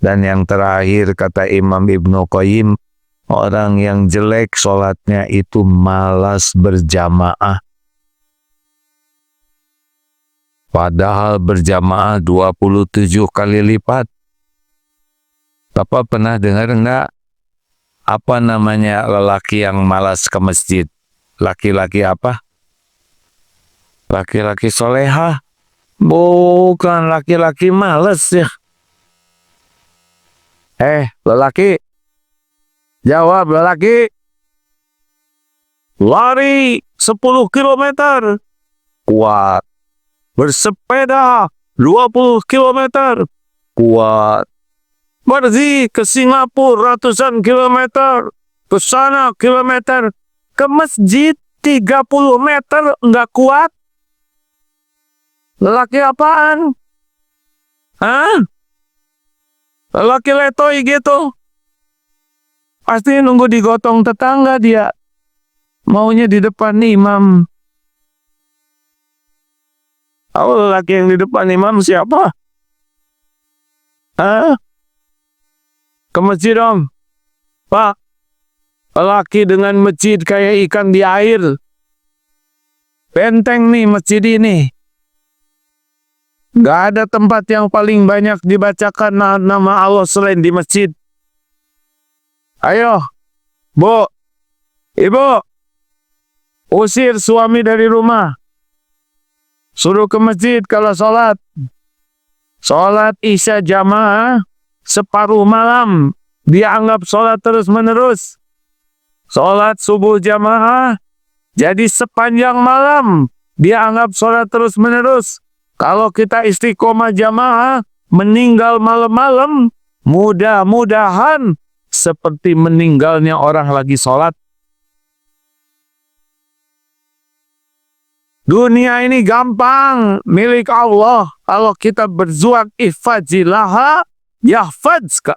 Dan yang terakhir kata Imam Ibnu Qayyim, orang yang jelek sholatnya itu malas berjamaah. Padahal berjamaah 27 kali lipat. Bapak pernah dengar enggak apa namanya lelaki yang malas ke masjid? Laki-laki apa? Laki-laki soleha. Bukan laki-laki malas ya. Lelaki. Jawab lelaki. Lari 10 kilometer. Kuat. Bersepeda 20 kilometer. Kuat. Pergi ke Singapura ratusan kilometer. Ke sana kilometer. Ke masjid 30 meter enggak kuat. Lelaki apaan? Lelaki letoy gitu. Pasti nunggu digotong tetangga dia. Maunya di depan imam. Tahu lelaki yang di depan imam siapa? Ke masjid om. Pak, lelaki dengan masjid kayak ikan di air. Benteng nih masjid ini. Gak ada tempat yang paling banyak dibacakan nama Allah selain di masjid. Ayo, Bu, Ibu, usir suami dari rumah. Suruh ke masjid kalau sholat. Sholat isya jamaah separuh malam. Dia anggap sholat terus menerus. Sholat subuh jamaah jadi sepanjang malam. Dia anggap sholat terus menerus. Kalau kita istiqomah jamaah, meninggal malam-malam, mudah-mudahan seperti meninggalnya orang lagi sholat. Dunia ini gampang, milik Allah. Kalau kita berjuang, ihfazillaha yahfazka.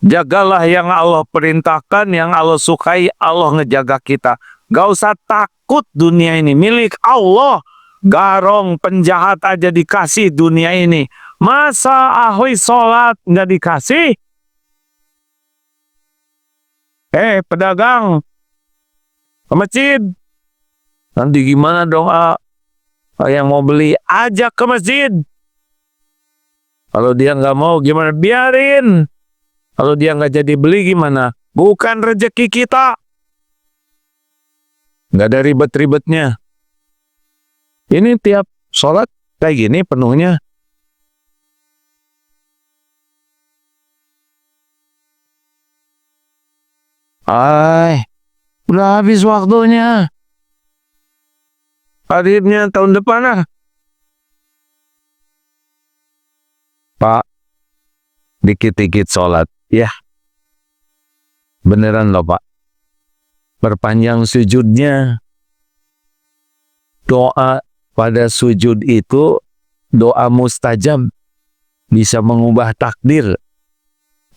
Jagalah yang Allah perintahkan, yang Allah sukai, Allah ngejaga kita. Gak usah takut, dunia ini milik Allah. Garong penjahat aja dikasih dunia ini. Masa ahli sholat nggak dikasih? Pedagang ke masjid. Nanti gimana dong? Yang mau beli ajak ke masjid. Kalau dia nggak mau gimana? Biarin. Kalau dia nggak jadi beli gimana? Bukan rezeki kita. Nggak ada ribet-ribetnya. Ini tiap sholat kayak gini penuhnya. Udah habis waktunya. Akhirnya tahun depan Pak, dikit-dikit sholat. Ya, beneran loh Pak. Perpanjang sujudnya. Doa pada sujud itu doa mustajab, bisa mengubah takdir.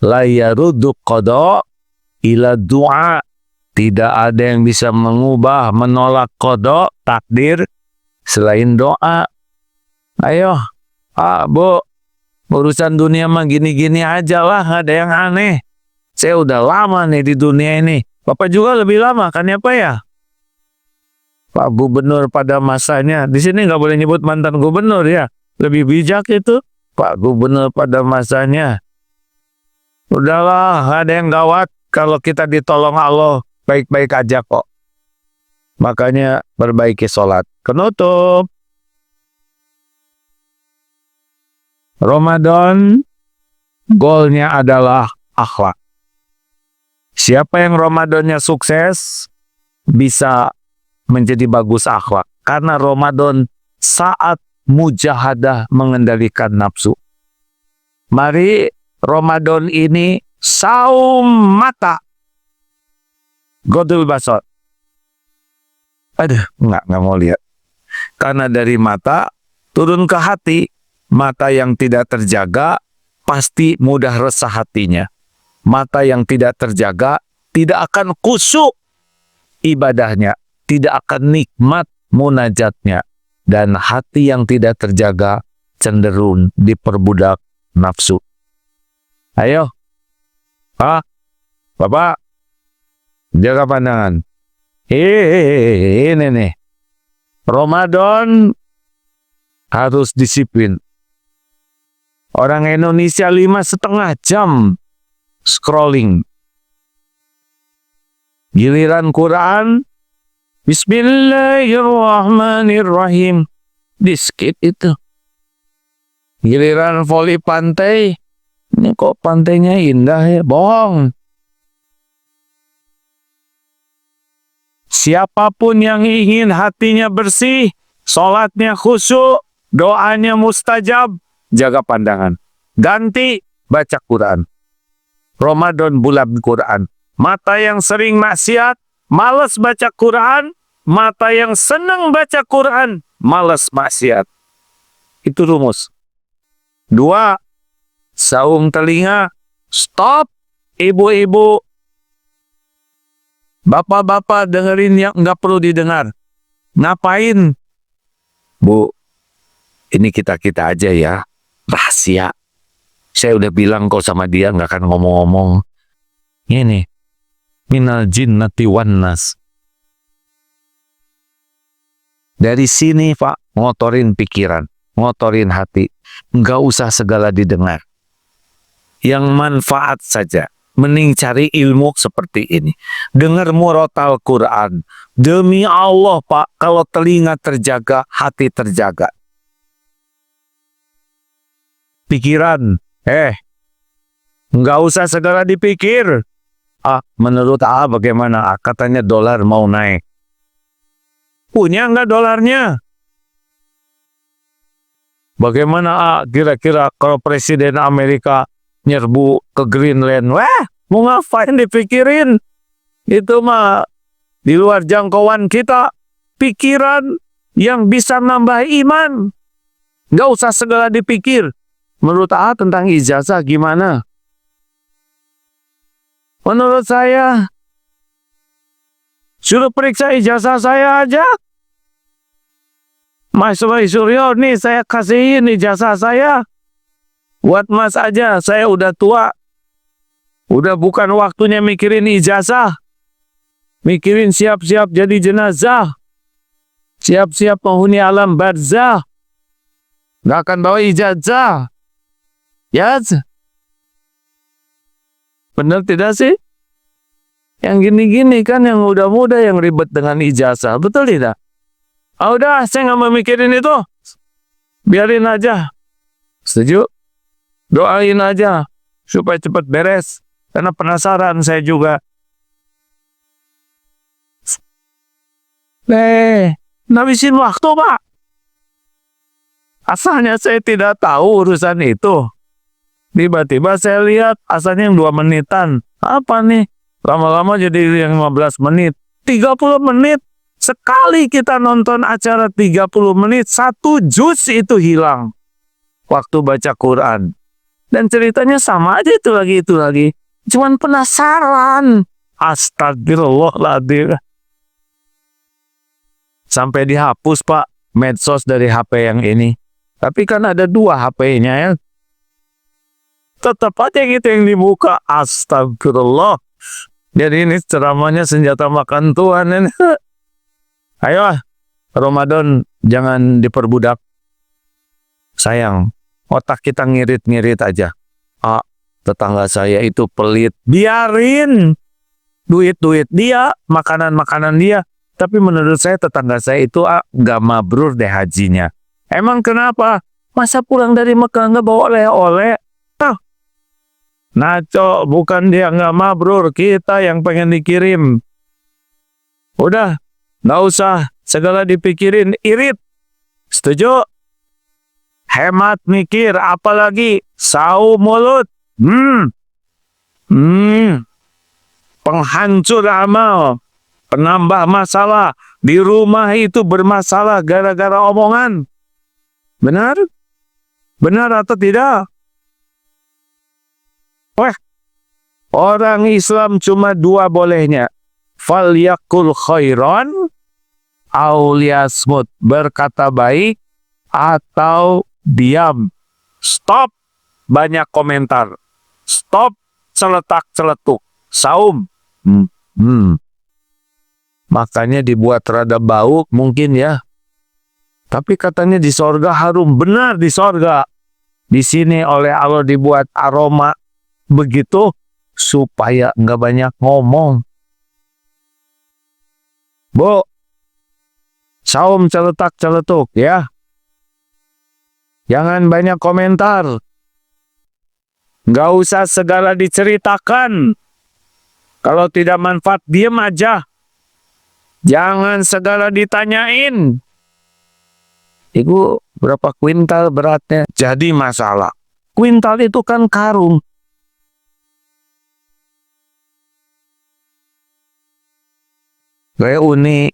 La yaruddu qada ila du'a. Tidak ada yang bisa mengubah, menolak qada, takdir, selain doa. Ayo, Bu, urusan dunia mah gini-gini aja lah, nggak ada yang aneh. Saya udah lama nih di dunia ini. Bapak juga lebih lama kan ya Pak ya? Pak Gubernur pada masanya, di sini nggak boleh nyebut mantan gubernur ya. Lebih bijak itu, Pak Gubernur pada masanya. Udahlah, nggak ada yang gawat kalau kita ditolong Allah. Baik-baik aja kok. Makanya perbaiki sholat. Penutup. Ramadan, goalnya adalah akhlak. Siapa yang Ramadannya sukses, bisa menjadi bagus akhlak. Karena Ramadan saat mujahadah mengendalikan nafsu. Mari Ramadan ini saum mata. Godul basar. Aduh, nggak mau lihat. Karena dari mata turun ke hati. Mata yang tidak terjaga pasti mudah resah hatinya. Mata yang tidak terjaga tidak akan khusyuk ibadahnya, tidak akan nikmat munajatnya. Dan hati yang tidak terjaga cenderung diperbudak nafsu. Ayo, Pak, Bapak, jaga pandangan. Ini nih, Ramadan harus disiplin. Orang Indonesia 5,5 jam scrolling. Giliran Quran, Bismillahirrahmanirrahim, di skip itu. Giliran voli pantai, ini kok pantainya indah ya, bohong. Siapapun yang ingin hatinya bersih, sholatnya khusyuk, doanya mustajab, jaga pandangan. Ganti baca Quran. Ramadan bulan Quran. Mata yang sering maksiat, malas baca Quran. Mata yang senang baca Quran, malas maksiat. Itu rumus. 2. Saung telinga. Stop, ibu-ibu. Bapak-bapak dengerin yang nggak perlu didengar. Ngapain? Bu, ini kita-kita aja ya. Rahasia. Saya udah bilang kok sama dia nggak akan ngomong-ngomong. Ini. Minal jinnati wan nas. Dari sini Pak, ngotorin pikiran. Ngotorin hati. Nggak usah segala didengar. Yang manfaat saja. Mending cari ilmu seperti ini. Dengar murotal Quran. Demi Allah Pak, kalau telinga terjaga, hati terjaga. Pikiran, nggak usah segala dipikir. Menurut bagaimana? Katanya dolar mau naik. Punya nggak dolarnya? Bagaimana kira-kira kalau Presiden Amerika nyerbu ke Greenland? Wah, mau ngapain dipikirin? Itu mah di luar jangkauan kita. Pikiran yang bisa nambah iman. Nggak usah segala dipikir. Menurut tentang ijazah gimana? Menurut saya, suruh periksa ijazah saya aja. Mas Suryo, nih saya kasihin ijazah saya. Buat Mas aja, saya udah tua. Udah bukan waktunya mikirin ijazah. Mikirin siap-siap jadi jenazah. Siap-siap penghuni alam barzah. Gak akan bawa ijazah. Ya, bener tidak sih? Yang gini-gini kan yang muda-muda yang ribet dengan ijazah. Betul tidak? Udah, saya nggak mau mikirin itu. Biarin aja. Setuju? Doain aja supaya cepat beres. Karena penasaran saya juga. Ngabisin waktu Pak. Asalnya saya tidak tahu urusan itu. Tiba-tiba saya lihat asalnya yang 2 menitan. Apa nih? Lama-lama jadi yang 15 menit. 30 menit. Sekali kita nonton acara 30 menit, 1 juz itu hilang. Waktu baca Quran. Dan ceritanya sama aja itu lagi. Cuman penasaran. Astagfirullahaladzim. Sampai dihapus Pak medsos dari HP yang ini. Tapi kan ada 2 HP-nya ya. Tetap aja gitu yang dibuka. Astagfirullah. Jadi ini ceramahnya senjata makan Tuhan ini. Ayo Ramadan jangan diperbudak. Sayang, otak kita ngirit-ngirit aja. Tetangga saya itu pelit. Biarin. Duit-duit dia, makanan-makanan dia. Tapi menurut saya tetangga saya itu gak mabrur deh hajinya. Emang kenapa? Masa pulang dari Mekah gak bawa oleh-oleh? Naco, bukan dia gak mabrur. Kita yang pengen dikirim. Udah, gak usah segala dipikirin. Irit. Setuju? Hemat mikir, apalagi saum mulut. Penghancur amal. Penambah masalah. Di rumah itu bermasalah gara-gara omongan. Benar? Benar atau tidak? Orang Islam cuma 2 bolehnya. Falyakul khairan aw liyasmut. Berkata baik atau diam. Stop banyak komentar. Stop celetak-celetuk. Saum. Makanya dibuat rada bau mungkin ya. Tapi katanya di sorga harum. Benar di sorga. Di sini oleh Allah dibuat aroma begitu supaya nggak banyak ngomong. Bu, saum celetak-celetuk ya. Jangan banyak komentar. Nggak usah segala diceritakan. Kalau tidak manfaat, diam aja. Jangan segala ditanyain. Ibu, berapa kuintal beratnya? Jadi masalah. Kuintal itu kan karung. Kayak unik.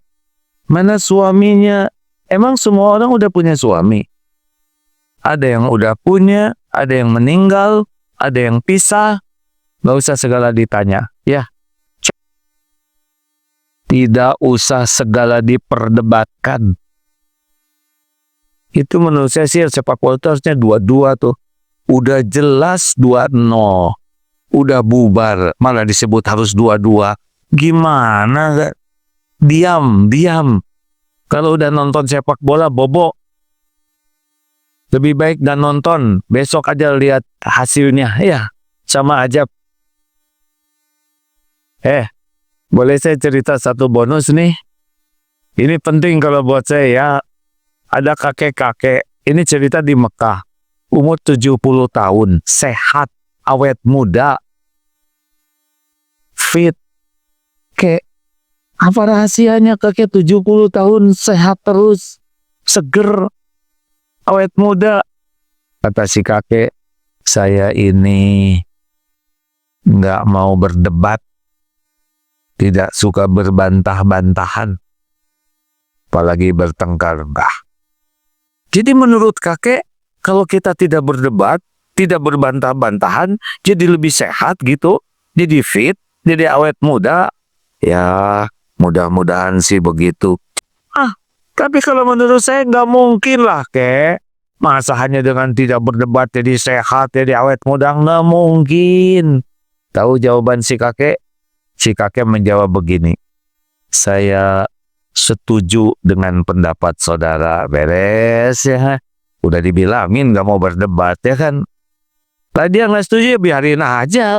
Mana suaminya? Emang semua orang udah punya suami? Ada yang udah punya, ada yang meninggal, ada yang pisah. Nggak usah segala ditanya. Ya. Tidak usah segala diperdebatkan. Itu menurut saya sih sepak bola itu harusnya 2-2 tuh. Udah jelas 2-0. Udah bubar. Malah disebut harus 2-2. Gimana gak? Diam. Kalau udah nonton sepak bola, bobo. Lebih baik dan nonton. Besok aja lihat hasilnya. Ya, sama aja. Boleh saya cerita satu bonus nih? Ini penting kalau buat saya ya. Ada kakek-kakek. Ini cerita di Mekah. Umur 70 tahun. Sehat. Awet muda. Fit. Kayak apa rahasianya kakek 70 tahun sehat terus, seger, awet muda? Kata si kakek, saya ini nggak mau berdebat, tidak suka berbantah-bantahan, apalagi bertengkar. Jadi menurut kakek, kalau kita tidak berdebat, tidak berbantah-bantahan, jadi lebih sehat gitu, jadi fit, jadi awet muda. Ya, mudah-mudahan sih begitu. Tapi kalau menurut saya nggak mungkin lah, kek. Masa hanya dengan tidak berdebat jadi sehat, jadi awet muda? Nggak mungkin. Tahu jawaban si kakek? Si kakek menjawab begini. Saya setuju dengan pendapat saudara. Beres ya. Udah dibilangin nggak mau berdebat ya kan. Tadi yang nggak setuju ya biarin aja.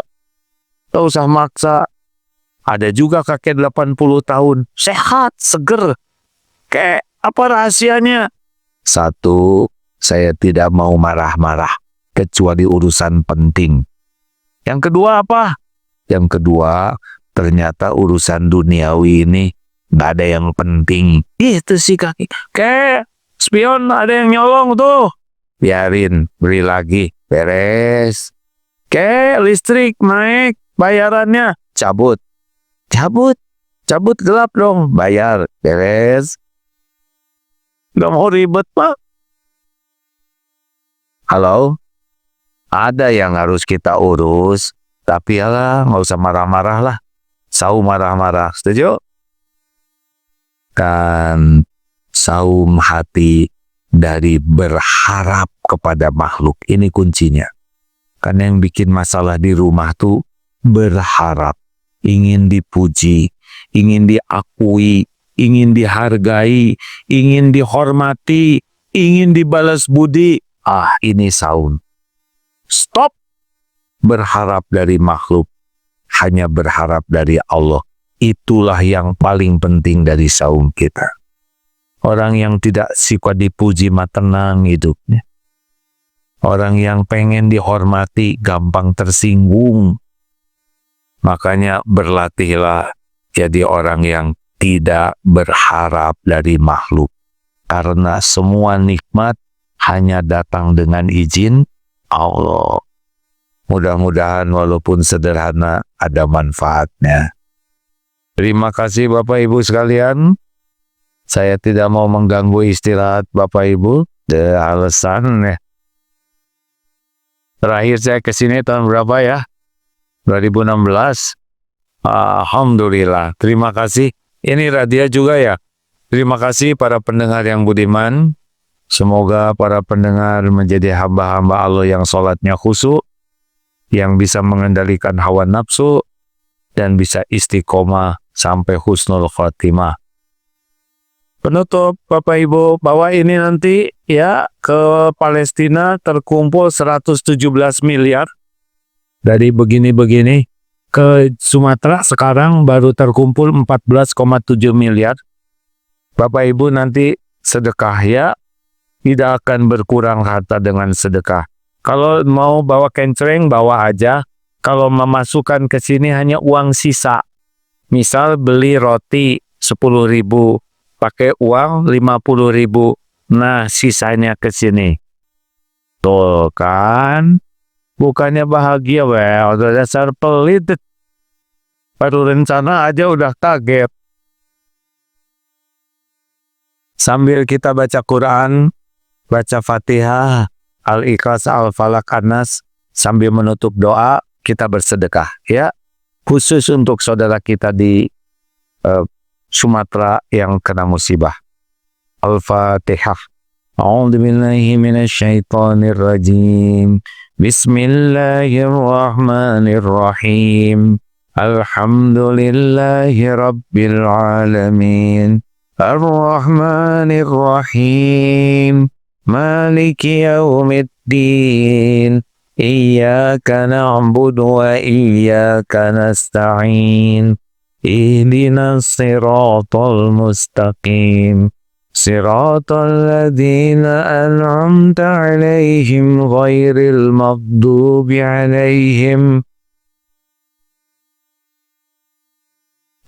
Nggak usah maksa. Ada juga kakek 80 tahun. Sehat, seger. Kayak apa rahasianya? 1, saya tidak mau marah-marah. Kecuali urusan penting. Yang kedua apa? Yang kedua, ternyata urusan duniawi ini nggak ada yang penting. Itu sih kaki. Kayak spion ada yang nyolong tuh. Biarin, beli lagi. Beres. Kayak listrik naik, bayarannya cabut. Cabut gelap dong, bayar. Beres. Gak mau ribet, Pak. Halo? Ada yang harus kita urus, tapi ya nggak usah marah-marah lah. Saum marah-marah, setuju? Kan saum hati dari berharap kepada makhluk. Ini kuncinya. Kan yang bikin masalah di rumah tuh berharap. Ingin dipuji, ingin diakui, ingin dihargai, ingin dihormati, ingin dibalas budi. Ini saum. Stop berharap dari makhluk, hanya berharap dari Allah. Itulah yang paling penting dari saum kita. Orang yang tidak suka dipuji mah tenang hidupnya. Orang yang pengen dihormati gampang tersinggung. Makanya berlatihlah jadi orang yang tidak berharap dari makhluk. Karena semua nikmat hanya datang dengan izin Allah. Mudah-mudahan walaupun sederhana ada manfaatnya. Terima kasih Bapak Ibu sekalian. Saya tidak mau mengganggu istirahat Bapak Ibu. Alasan terakhir saya kesini tahun berapa ya? 2016. Alhamdulillah. Terima kasih. Ini Radia juga ya. Terima kasih para pendengar yang budiman. Semoga para pendengar menjadi hamba-hamba Allah yang sholatnya khusyuk, yang bisa mengendalikan hawa nafsu, dan bisa istiqomah sampai husnul khotimah. Penutup Bapak Ibu, bahwa ini nanti ya ke Palestina terkumpul 117 miliar. Dari begini-begini ke Sumatera sekarang baru terkumpul 14,7 miliar. Bapak Ibu nanti sedekah ya, tidak akan berkurang harta dengan sedekah. Kalau mau bawa kencering, bawa aja. Kalau memasukkan ke sini hanya uang sisa. Misal beli roti 10.000, pakai uang 50.000. Nah, sisanya ke sini. Tuh kan, bukannya bahagia, udah dasar pelit. Baru rencana aja udah kaget. Sambil kita baca Quran, baca Fatihah, Al-Ikhlas, Al-Falaq, An-Nas, sambil menutup doa, kita bersedekah. Ya, khusus untuk saudara kita di Sumatera yang kena musibah. Al-Fatihah. A'udzubillahi minasyaitonirrajim. Bismillahirrahmanirrahim. Alhamdulillahi rabbil alamin. Ar-Rahmanir-Rahim. Maliki yaumiddin. Iyyaka na'budu wa iyyaka nasta'in. Ihdinas siratal mustaqim. Siratal ladzina an'amta 'alaihim ghairil maghdubi 'alaihim.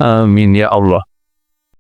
Amin ya Allah.